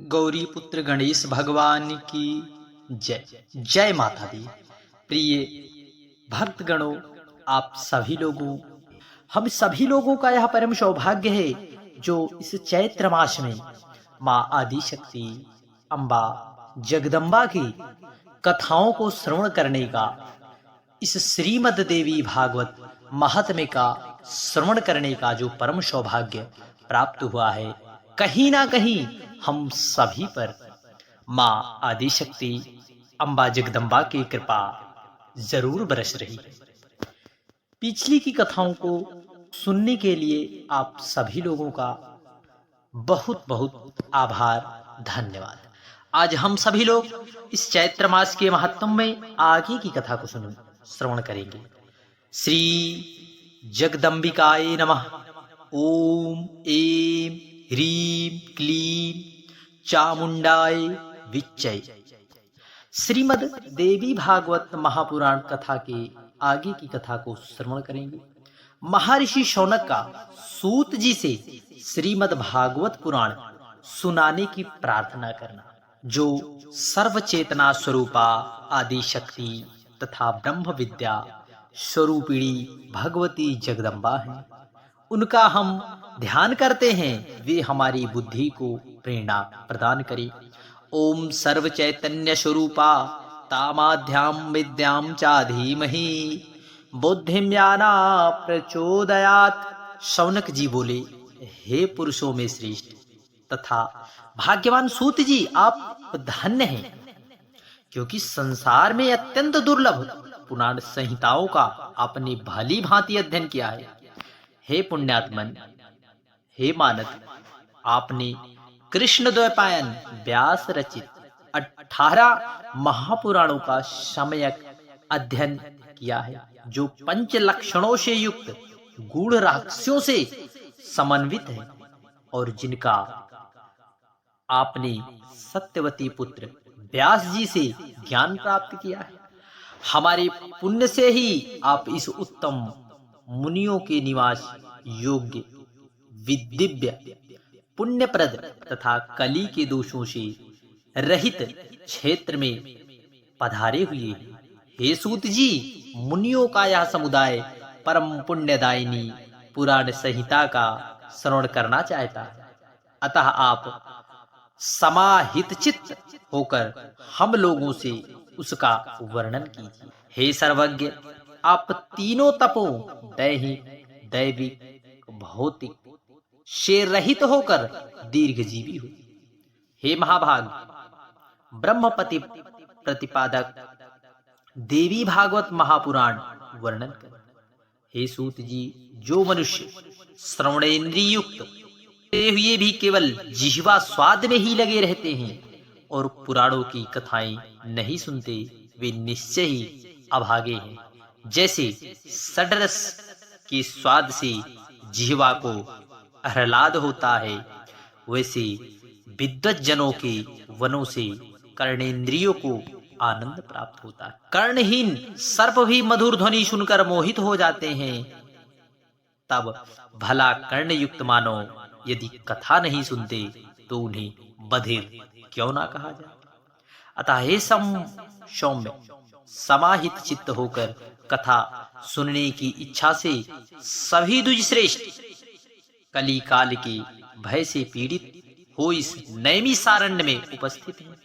गौरी पुत्र गणेश भगवान की जय। जय माता दी। प्रिय भक्तगणों, आप सभी लोगों, हम सभी लोगों का यह परम सौभाग्य है जो इस चैत्र मास में माँ आदि शक्ति अम्बा जगदम्बा की कथाओं को श्रवण करने का, इस श्रीमद देवी भागवत महात्म्य का श्रवण करने का जो परम सौभाग्य प्राप्त हुआ है, कहीं ना कहीं हम सभी पर माँ आदिशक्ति अम्बा जगदम्बा की कृपा जरूर बरस रही है। पिछली की कथाओं को सुनने के लिए आप सभी लोगों का बहुत बहुत आभार, धन्यवाद। आज हम सभी लोग इस चैत्र मास के महात्म में आगे की कथा को श्रवण करेंगे। श्री जगदम्बिकाय नमः। ओम ऐं ह्रीं क्लीं चामुंडाय विच्चय। श्रीमद देवी भागवत महापुराण कथा के आगे की कथा को श्रवण करेंगे। महर्षि शौनक का सूत जी से श्रीमद भागवत पुराण सुनाने की प्रार्थना करना, जो सर्वचेतना स्वरूपा आदि शक्ति तथा ब्रह्म विद्या स्वरूपिणी भगवती जगदम्बा है। उनका हम ध्यान करते हैं, वे हमारी बुद्धि को प्रेरणा प्रदान करे। ओम सर्व चैतन्य स्वरूपा तामाध्याम विद्याम चा धीमहि बुद्धिम याना प्रचोदयात। शौनक जी बोले, हे पुरुषों में श्रेष्ठ तथा भाग्यवान सूत जी, आप धन्य हैं, क्योंकि संसार में अत्यंत दुर्लभ पुराण संहिताओं का आपने भली भांति अध्ययन किया है। हे पुण्यात्मन, हे मानद, आपने कृष्ण द्वैपायन व्यास रचित 18 महापुराणों का सम्यक अध्ययन किया है, जो पंच लक्षणों से युक्त गूढ़ रहस्यों से समन्वित है और जिनका आपने सत्यवती पुत्र व्यास जी से ज्ञान प्राप्त किया है। हमारे पुण्य से ही आप इस उत्तम मुनियों के निवास योग्य विदिव्य पुण्यप्रद तथा कली के दोषों से रहित क्षेत्र में पधारे हुए हैं। हे सूत जी, मुनियों का यह समुदाय परम पुण्यदायिनी पुराण संहिता का श्रवण करना चाहता है, अतः आप समाहित चित्त होकर हम लोगों से उसका वर्णन कीजिए। हे सर्वज्ञ, आप तीनों तपों दैहिक, दैविक, भौतिक से रहित होकर दीर्घजीवी हो। हे महाभाग, ब्रह्मपति प्रतिपादक देवी भागवत महापुराण वर्णन कर। हे सूत जी, जो मनुष्य श्रवणेन्द्रिय युक्त हुए भी केवल जिह्वा स्वाद में ही लगे रहते हैं और पुराणों की कथाएं नहीं सुनते, वे निश्चय ही अभागे हैं। जैसे षड्रस के स्वाद से जिह्वा को आह्लाद होता है, वैसे विद्वत जनों के वनों से कर्णेंद्रियों को आनंद प्राप्त होता है। कर्णहीन सर्प भी मधुर ध्वनि सुनकर मोहित हो जाते हैं, तब भला कर्णयुक्त मानव यदि कथा नहीं सुनते तो उन्हें बधिर क्यों ना कहा जाए। अतः हे सौम्य, समाहित चित्त होकर कथा सुनने की इच्छा से सभी द्विजश्रेष्ठ कली काल के भय से पीड़ित हो इस नैमिषारण्य में उपस्थित हैं।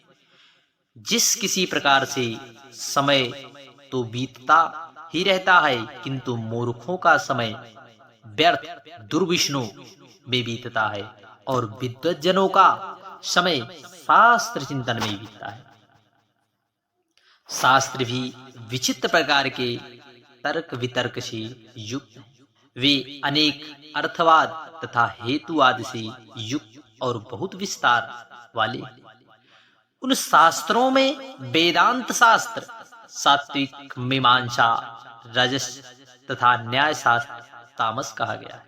जिस किसी प्रकार से समय तो बीतता ही रहता है, किंतु मूर्खों का समय व्यर्थ दुर्विष्णु में बीतता है और विद्वत जनों का समय शास्त्र चिंतन में बीतता है। शास्त्र भी विचित्र प्रकार के तर्क वितर्क से युक्त है। वे अनेक अर्थवाद तथा हेतुवाद से युक्त और बहुत विस्तार वाले हैं। उन शास्त्रों में वेदांत शास्त्र, सात्विक मीमांसा, रजस तथा न्याय शास्त्र तामस कहा गया है,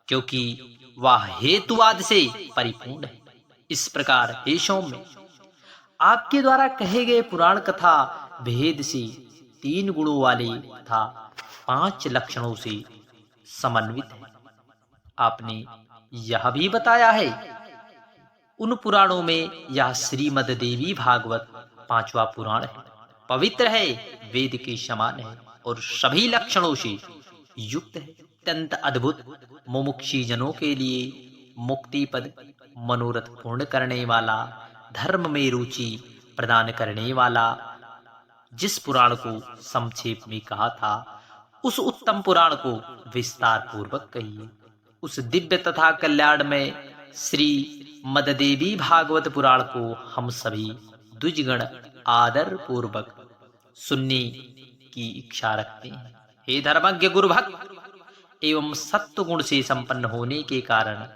क्योंकि वह हेतुवाद से परिपूर्ण है। इस प्रकार हे सौम्य, आपके द्वारा कहे गए पुराण कथा भेद से 3 गुणों वाले तथा 5 लक्षणों से समन्वित है। आपने यह भी बताया है उन पुराणों में यह श्रीमद् देवी भागवत पांचवा पुराण है। पवित्र है, वेद के समान है और सभी लक्षणों से युक्त है। अत्यंत अद्भुत, मुमुक्षी जनों के लिए मुक्ति पद, मनोरथ पूर्ण करने वाला, धर्म में रुचि प्रदान करने वाला। जिस पुराण को संक्षेप में कहा था, उस उत्तम पुराण को विस्तार पूर्वक कहिए। उस दिव्य तथा कल्याण में श्री मददेवी भागवत पुराण को हम सभी द्विजगण आदर पूर्वक सुनने की इच्छा रखते हैं। हे धर्मज्ञ गुरु भक्त एवं सत्व गुण से संपन्न होने के कारण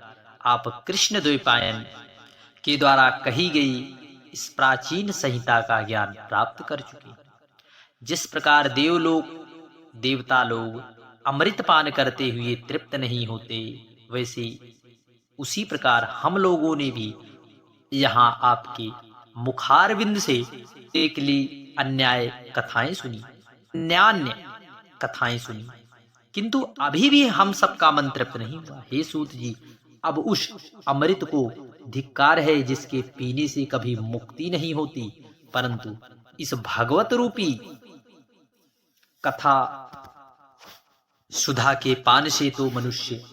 आप कृष्ण द्वैपायन के द्वारा कही गई इस प्राचीन संहिता का ज्ञान प्राप्त कर चुके। जिस प्रकार देवलोक देवता लोग अमृत पान करते हुए तृप्त नहीं होते, वैसे उसी प्रकार हम लोगों ने भी यहाँ आपके मुखारविंद से एक ली अन्याय कथाएं सुनी, अन्यान्य कथाएं सुनी, किंतु अभी भी हम सबका मन तृप्त नहीं हुआ। हे सूत जी, अब उस अमृत को धिक्कार है जिसके पीने से कभी मुक्ति नहीं होती, परंतु इस भगवत रूपी कथा सुधा के पान से तो मनुष्य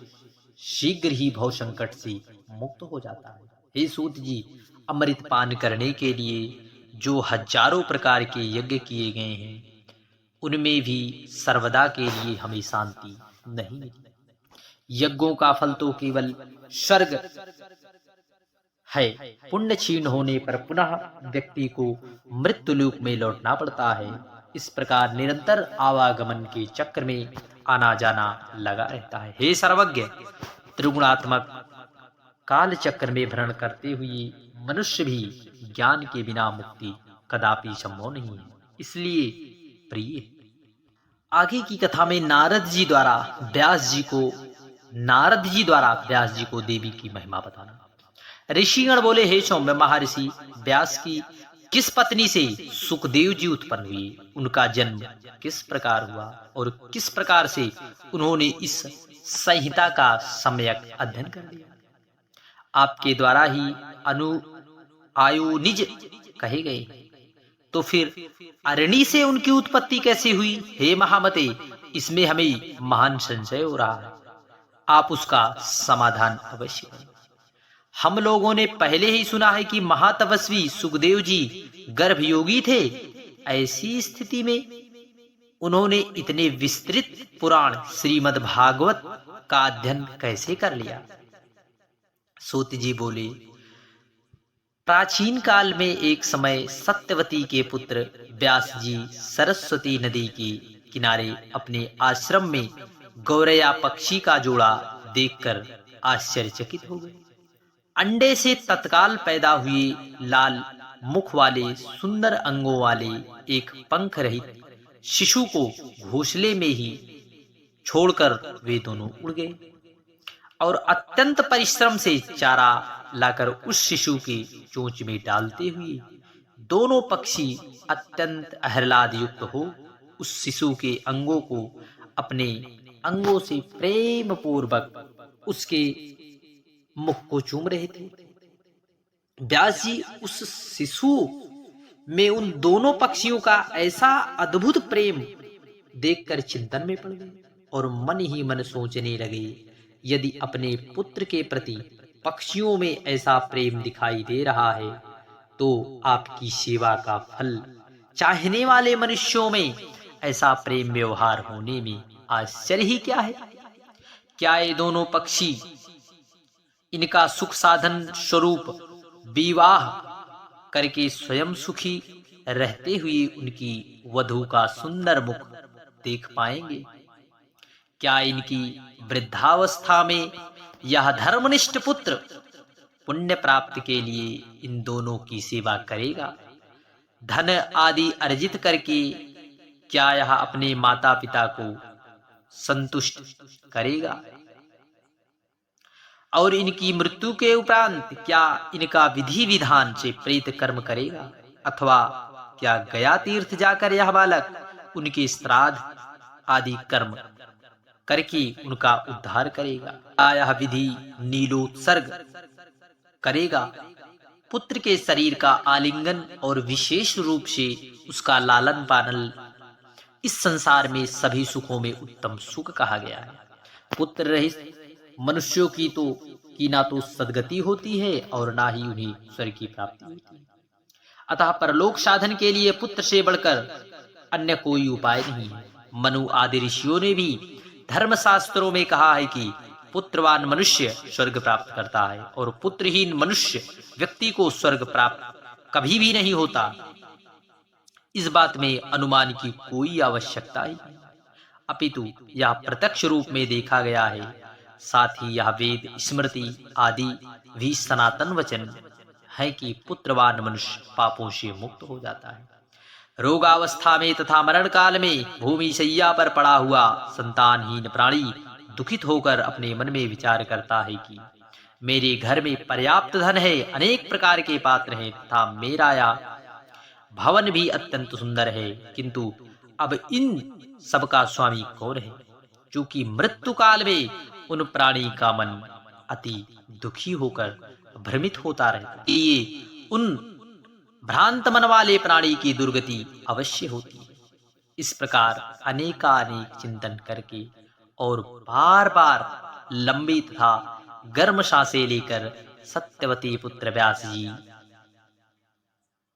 शीघ्र ही भव संकट से मुक्त हो जाता है। हे सूत जी, अमृत पान करने के लिए जो हजारों प्रकार के यज्ञ किए गए हैं, उनमें भी सर्वदा के लिए हमें शांति नहीं मिली। यज्ञों का फल तो केवल स्वर्ग है। पुण्य क्षीण होने पर पुनः व्यक्ति को मृत्युलोक में लौटना पड़ता है। इस प्रकार निरंतर आवागमन के चक्र में आना जाना लगा रहता है। हे सर्वज्ञ, त्रिगुणात्मक काल चक्र में भ्रमण करते हुए मनुष्य भी ज्ञान के बिना मुक्ति कदापि संभव नहीं है। इसलिए प्रिय, आगे की कथा में नारद जी द्वारा व्यास जी को देवी की महिमा बताना। ऋषिगण बोले, हे सौम्य महर्षि व्यास की किस पत्नी से सुखदेव जी उत्पन्न हुए, उनका जन्म किस प्रकार हुआ और किस प्रकार से उन्होंने इस संहिता का सम्यक अध्ययन कर लिया। आपके द्वारा ही आयुनिज कहे गए, तो फिर अरणी से उनकी उत्पत्ति कैसे हुई? हे महामते, इसमें हमें महान संशय हो रहा है, आप उसका समाधान अवश्य करें। हम लोगों ने पहले ही सुना है कि महातपस्वी सुखदेव जी गर्भयोगी थे। ऐसी स्थिति में उन्होंने इतने विस्तृत पुराण श्रीमद् भागवत का अध्ययन कैसे कर लिया? सूत जी बोले, प्राचीन काल में एक समय सत्यवती के पुत्र व्यास जी सरस्वती नदी के किनारे अपने आश्रम में गौरैया पक्षी का जोड़ा देखकर आश्चर्यचकित हो गए। अंडे से तत्काल पैदा हुए लाल मुख वाले सुंदर अंगों वाले एक पंख रहित शिशु को घोंसले में ही छोड़कर वे दोनों उड़ गए और अत्यंत परिश्रम से चारा लाकर उस शिशु के चोंच में डालते हुए दोनों पक्षी अत्यंत आह्लाद युक्त हो उस शिशु के अंगों को अपने अंगों से प्रेम पूर्वक उसके मुख को चूम रहे थे। व्यास जी उस शिशु में उन दोनों पक्षियों का ऐसा अद्भुत प्रेम देखकर चिंतन में पड़ गए और मन ही मन सोचने लगे, यदि अपने पुत्र के प्रति पक्षियों में ऐसा प्रेम दिखाई दे रहा है, तो आपकी सेवा का फल चाहने वाले मनुष्यों में ऐसा प्रेम व्यवहार होने में आश्चर्य ही क्या है? क्या ये दोनों पक्षी इनका सुख साधन स्वरूप विवाह करके स्वयं सुखी रहते हुए उनकी वधू का सुंदर मुख देख पाएंगे? क्या इनकी वृद्धावस्था में यह धर्मनिष्ठ पुत्र पुण्य प्राप्ति के लिए इन दोनों की सेवा करेगा? धन आदि अर्जित करके क्या यह अपने माता पिता को संतुष्ट करेगा? और इनकी मृत्यु के उपरांत क्या इनका विधि विधान से प्रेत कर्म करेगा, अथवा क्या गया तीर्थ जाकर यह बालक उनके श्राद्ध आदि कर्म करके उनका उद्धार करेगा? क्या यह विधि नीलोत्सर्ग करेगा पुत्र के शरीर का आलिंगन और विशेष रूप से उसका लालन पालन इस संसार में सभी सुखों में उत्तम सुख कहा गया है। पुत्र रहित मनुष्यों की ना तो सद्गति होती है और ना ही उन्हें स्वर्ग की प्राप्ति होती है। अतः परलोक साधन के लिए पुत्र से बढ़कर अन्य कोई उपाय नहीं है। मनु आदि ऋषियों ने भी धर्मशास्त्रों में कहा है कि पुत्रवान मनुष्य स्वर्ग प्राप्त करता है और पुत्रहीन मनुष्य व्यक्ति को स्वर्ग प्राप्त कभी भी नहीं होता। इस बात में अनुमान की कोई आवश्यकता ही नहीं, अपितु यह प्रत्यक्ष रूप में देखा गया है। साथ ही यह वेद स्मृति आदि भी सनातन वचन है कि पुत्रवान मनुष्य पापों से मुक्त हो जाता है। रोगावस्था में तथा मरण काल में भूमि शैया पर पड़ा हुआ संतानहीन प्राणी दुखित होकर अपने मन में विचार करता है कि मेरे घर में पर्याप्त धन है, अनेक प्रकार के पात्र हैं तथा मेरा यह भवन भी अत्यंत सुंदर है, किंतु अब इन सबका स्वामी कौन है? क्योंकि मृत्यु काल में उन प्राणी का मन अति दुखी होकर भ्रमित होता रहता है। ये उन भ्रांत मन वाले प्राणी की दुर्गति अवश्य होती है। इस प्रकार अनेकानेक चिंतन करके और बार बार लंबी तथा गर्म सांसें लेकर सत्यवती पुत्र व्यास जी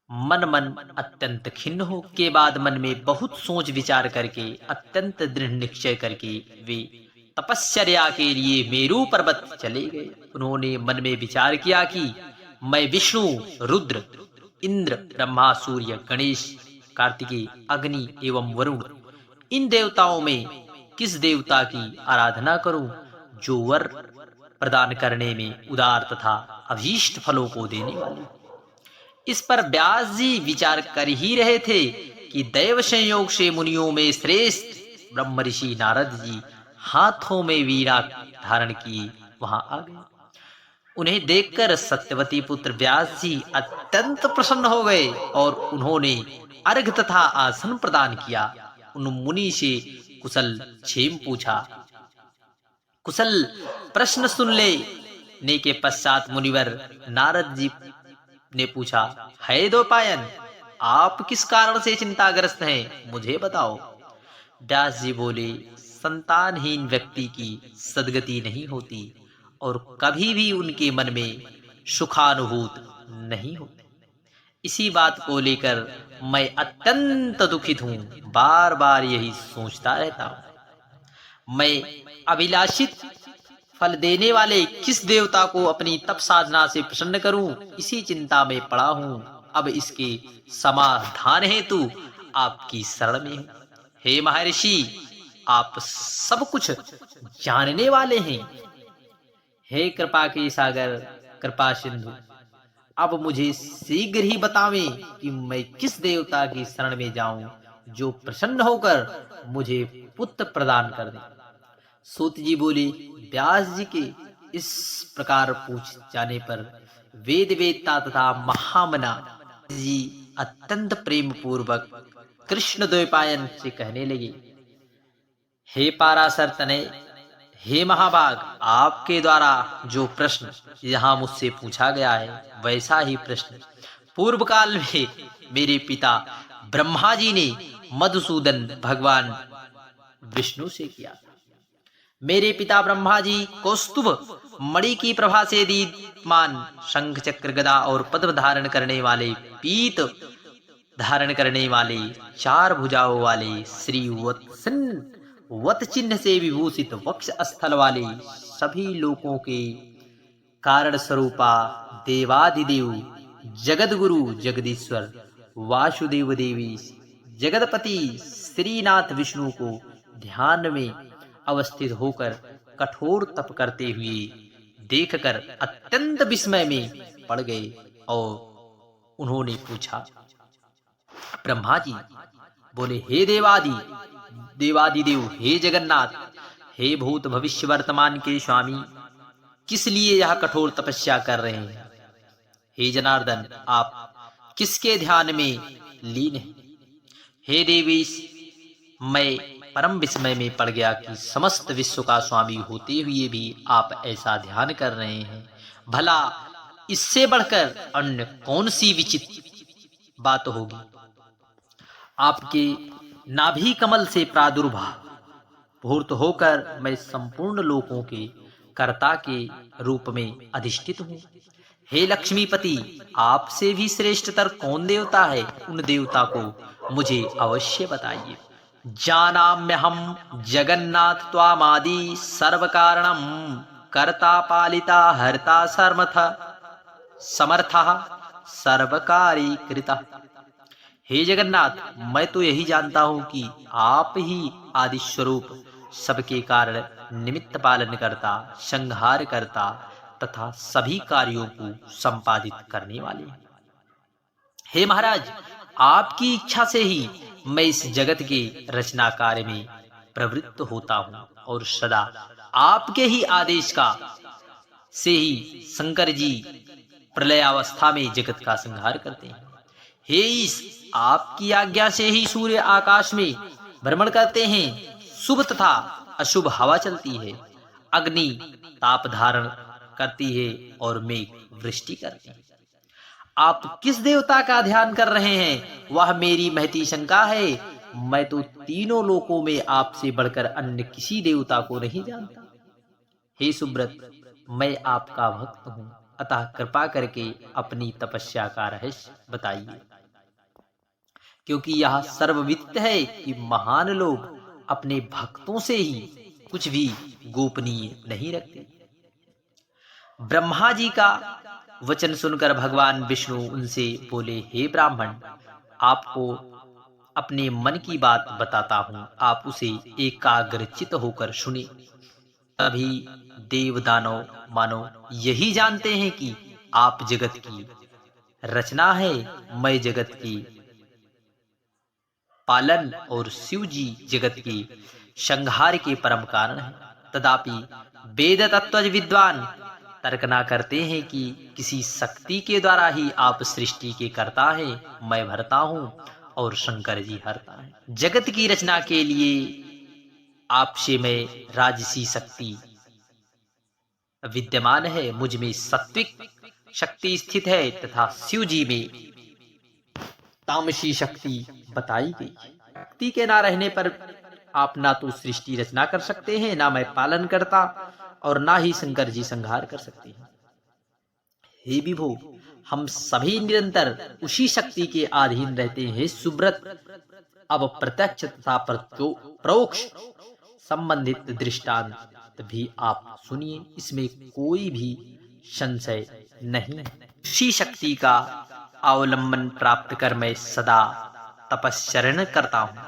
मन अत्यंत खिन्न हो के बाद मन में बहुत सोच विचार करके अत्यंत दृढ़ निश्चय करके वे तपश्चर्या के लिए मेरू पर्वत चले गए। उन्होंने मन में विचार किया कि मैं विष्णु, रुद्र, इंद्र, ब्रह्मा, सूर्य, गणेश, कार्तिकेय, अग्नि एवं वरुण इन देवताओं में किस देवता की आराधना करूं जो वर प्रदान करने में उदार तथा अभीष्ट फलों को देने वाले। इस पर व्यास जी विचार कर ही रहे थे कि दैव संयोग से मुनियों में श्रेष्ठ ब्रह्म ऋषि नारद जी हाथों में वीणा धारण किए वहां आ गए। उन्हें देखकर सत्यवती पुत्र व्यास जी अत्यंत प्रसन्न हो गए और उन्होंने अर्घ तथा आसन प्रदान किया। उन मुनि से कुशल क्षेम पूछा। कुशल प्रश्न सुन लेने के पश्चात मुनिवर नारद जी ने पूछा, है द्वैपायन, आप किस कारण से चिंताग्रस्त हैं, मुझे बताओ। व्यास जी बोले, संतानहीन व्यक्ति की सद्गति नहीं होती और कभी भी उनके मन में सुखानुभूत नहीं होती। इसी बात को लेकर मैं अत्यंत दुखित हूं, बार बार यही सोचता रहता हूं। मैं अभिलाषित फल देने वाले किस देवता को अपनी तप साधना से प्रसन्न करूं, इसी चिंता में पड़ा हूं। अब इसके समाधान हेतु आपकी शरण में हूं। हे महर्षि, आप सब कुछ जानने वाले हैं। हे कृपा के सागर, कृपा सिंधु, अब मुझे शीघ्र ही बतावें कि मैं किस देवता की शरण में जाऊं जो प्रसन्न होकर मुझे पुत्र प्रदान कर दे। सूत जी बोले, व्यास जी के इस प्रकार पूछ जाने पर वेद वेदता तथा महामना जी अत्यंत प्रेम पूर्वक कृष्ण द्वैपायन से कहने लगे, हे पाराशर तनय, हे महाभाग, आपके द्वारा जो प्रश्न यहाँ मुझसे पूछा गया है वैसा ही प्रश्न पूर्व काल में मेरे पिता ब्रह्मा जी ने मधुसूदन भगवान विष्णु से किया था। मेरे पिता ब्रह्मा जी कौस्तुभ मणि की प्रभा से दीप्यमान शंख चक्र गदा और पद्म धारण करने वाले, पीत धारण करने वाले, चार भुजाओं वाले, श्री वत चिन्ह से विभूषित वक्ष स्थल वाले, सभी लोकों के कारण स्वरूपा देवादिदेव जगत गुरु जगदीश्वर वासुदेव देवी जगतपति श्रीनाथ विष्णु को ध्यान में अवस्थित होकर कठोर तप करते हुए देखकर अत्यंत विस्मय में पड़ गए और उन्होंने पूछा। ब्रह्मा जी बोले, हे देवादिदेव, हे जगन्नाथ, हे भूत भविष्य वर्तमान के स्वामी, किस लिए यह कठोर तपस्या कर रहे हैं? हे जनार्दन, आप किसके ध्यान में लीन हैं? हे देवीश, मैं परम विस्मय में पड़ गया कि समस्त विश्व का स्वामी होते हुए भी आप ऐसा ध्यान कर रहे हैं। भला इससे बढ़कर अन्य कौन सी विचित्र बात होगी। आपके नाभि कमल से प्रादुर्भूत होकर मैं संपूर्ण लोकों के कर्ता के रूप में अधिष्ठित हूँ। हे लक्ष्मीपति, आपसे भी श्रेष्ठतर कौन देवता है, उन देवता को मुझे अवश्य बताइए। जानाम्यहं जगन्नाथ त्वामादि सर्व कारणम कर्ता पालिता हर्ता समर्थः सर्वकारी कृतः। हे जगन्नाथ, मैं तो यही जानता हूं कि आप ही आदि स्वरूप, सबके कारण, निमित्त पालन करता, संहार करता तथा सभी कार्यों को संपादित करने वाले हैं। हे महाराज, आपकी इच्छा से ही मैं इस जगत के रचना कार्य में प्रवृत्त होता हूँ और सदा आपके ही आदेश का से ही शंकर जी प्रलयावस्था में जगत का संहार करते हैं। हे ईश, आपकी आज्ञा से ही सूर्य आकाश में भ्रमण करते हैं, शुभ तथा अशुभ हवा चलती है, अग्नि ताप धारण करती है और मेघ वृष्टि करती है। आप किस देवता का ध्यान कर रहे हैं, वह मेरी महती शंका है। मैं तो तीनों लोकों में आपसे बढ़कर अन्य किसी देवता को नहीं जानता। हे सुब्रत, मैं आपका भक्त हूँ, अतः कृपा करके अपनी तपस्या का रहस्य बताइए, क्योंकि यह सर्वविदित है कि महान लोग अपने भक्तों से ही कुछ भी गोपनीय नहीं रखते। ब्रह्मा जी का वचन सुनकर भगवान विष्णु उनसे बोले, हे ब्राह्मण, आपको अपने मन की बात बताता हूं, आप उसे एकाग्रचित होकर सुने। तभी देव दानव मानो यही जानते हैं कि आप जगत की रचना है, मैं जगत की पालन और शिव जी जगत के संहार के परम कारण है। तथापि वेद तत्व विद्वान तर्कना करते हैं कि किसी शक्ति के द्वारा ही आप सृष्टि के करता है, मैं भरता हूँ और शंकर जी हरता है। जगत की रचना के लिए आपसे में राजसी शक्ति विद्यमान है, मुझ में सात्विक शक्ति स्थित है तथा शिव जी में तामसी शक्ति बताई गई। शक्ति के ना रहने पर आप ना तो सृष्टि रचना कर सकते हैं, ना मैं पालन करता और ना ही शंकर जी संहार कर सकते हैं। हे विभो, हम सभी निरंतर उसी शक्ति के अधीन रहते हैं। सुब्रत, अब प्रत्यक्ष तथा परोक्ष संबंधित दृष्टांत भी आप सुनिए, इसमें कोई भी संशय नहीं है। उसी शक्ति का अवलंबन प्राप्त कर मैं सदा तपस्चरण करता हूँ।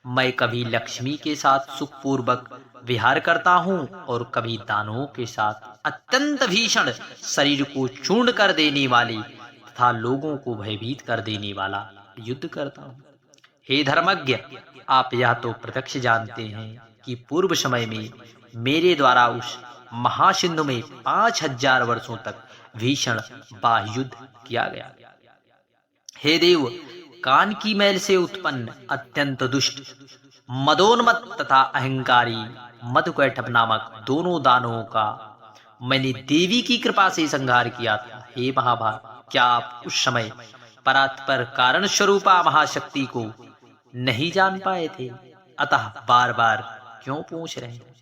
मैं कभी लक्ष्मी के साथ सुखपूर्वक विहार करता हूँ और कभी दानवों के साथ अत्यंत भीषण शरीर को चूर्ण कर देने वाले तथा लोगों को भयभीत कर देने वाला युद्ध करता हूँ। हे धर्मज्ञ, आप यह तो प्रत्यक्ष जानते हैं कि पूर्व समय में मेरे द्वारा उस महासिंधु में 5000 वर्षों तक भीषण बाह्युद्ध किया गया। हे देव, कान की मैल से उत्पन्न अत्यंत दुष्ट, मदोन्मत तथा अहंकारी मधुकैटभ नामक दोनों दानवों का मैंने देवी की कृपा से संहार किया था। हे महाभाग, क्या आप उस समय परात्पर कारण स्वरूपा महाशक्ति को नहीं जान पाए थे? अतः बार बार क्यों पूछ रहे हैं?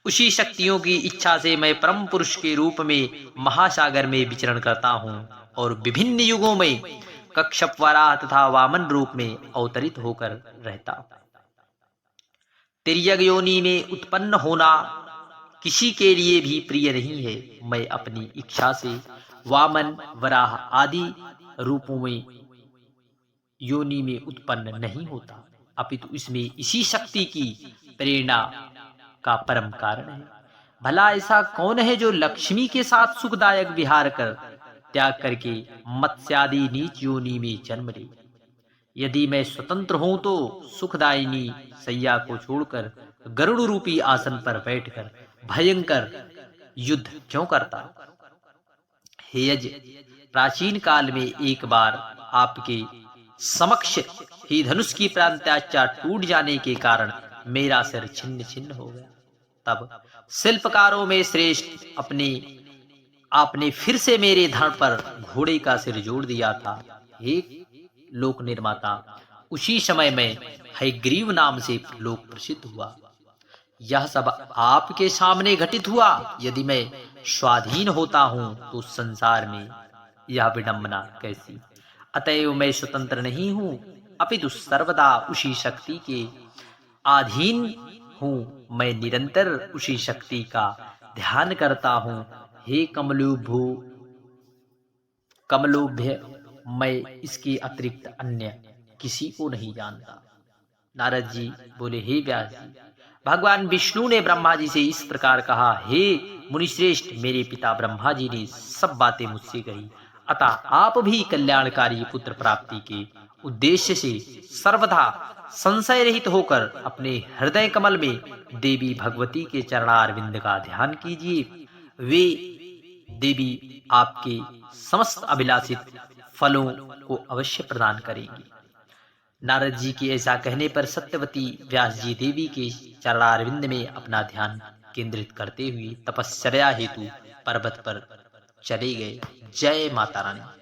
उसी शक्तियों की इच्छा से मैं परम पुरुष के रूप में महासागर में विचरण करता हूँ और विभिन्न युगों में कश्यप, वराह तथा वामन रूप में अवतरित होकर रहता हूँ। तिर्यक योनि में उत्पन्न होना किसी के लिए भी प्रिय नहीं है। मैं अपनी इच्छा से वामन, वराह आदि रूपों में योनि में उत्पन्न नहीं होता, अपितु इसमें इसी शक्ति की प्रेरणा का परम कारण है। भला ऐसा कौन है जो लक्ष्मी के साथ सुखदायक विहार कर त्याग करके मत्स्यादि नीच योनि में जन्म ले? यदि मैं स्वतंत्र हूं तो सुखदायिनी सैया को छोड़कर गरुड़ रूपी आसन पर बैठकर भयंकर युद्ध क्यों करता? हे यज, प्राचीन काल में एक बार आपके समक्ष ही धनुष की प्रांत्याचा टूट जाने के कारण मेरा सिर छिन्न छिन्न हो गया। तब शिल्पकारों में श्रेष्ठ अपने आपने फिर से मेरे धड़ पर घोड़े का सिर जोड़ दिया था। हे लोक निर्माता, उसी समय में हयग्रीव नाम से लोक प्रसिद्ध हुआ। यह सब आपके सामने घटित हुआ। यदि मैं स्वाधीन होता हूं तो संसार में यह विडंबना कैसी। अतएव मैं स्वतंत्र नहीं हूं, अपितु सर्वदा उसी शक्ति के अधीन हूं। मैं निरंतर उसी शक्ति का ध्यान करता हूं। हे कमलोभ्य, मैं इसके अतिरिक्त अन्य किसी को नहीं जानता। नारद जी बोले, हे व्यास जी, भगवान विष्णु ने ब्रह्मा जी से इस प्रकार कहा, हे मुनिश्रेष्ठ, मेरे पिता ब्रह्मा जी ने सब बातें मुझसे कही, अतः आप भी कल्याणकारी पुत्र प्राप्ति के उद्देश्य से सर्वदा संशय रहित होकर अपने हृदय कमल में देवी भगवती के चरणारविंद का ध्यान कीजिए। वे देवी आपके समस्त अभिलाषित फलों को अवश्य प्रदान करेंगी। नारद जी के ऐसा कहने पर सत्यवती व्यास जी देवी के चरणारविंद में अपना ध्यान केंद्रित करते हुए तपश्चर्या हेतु पर्वत पर चले गए। जय माता रानी।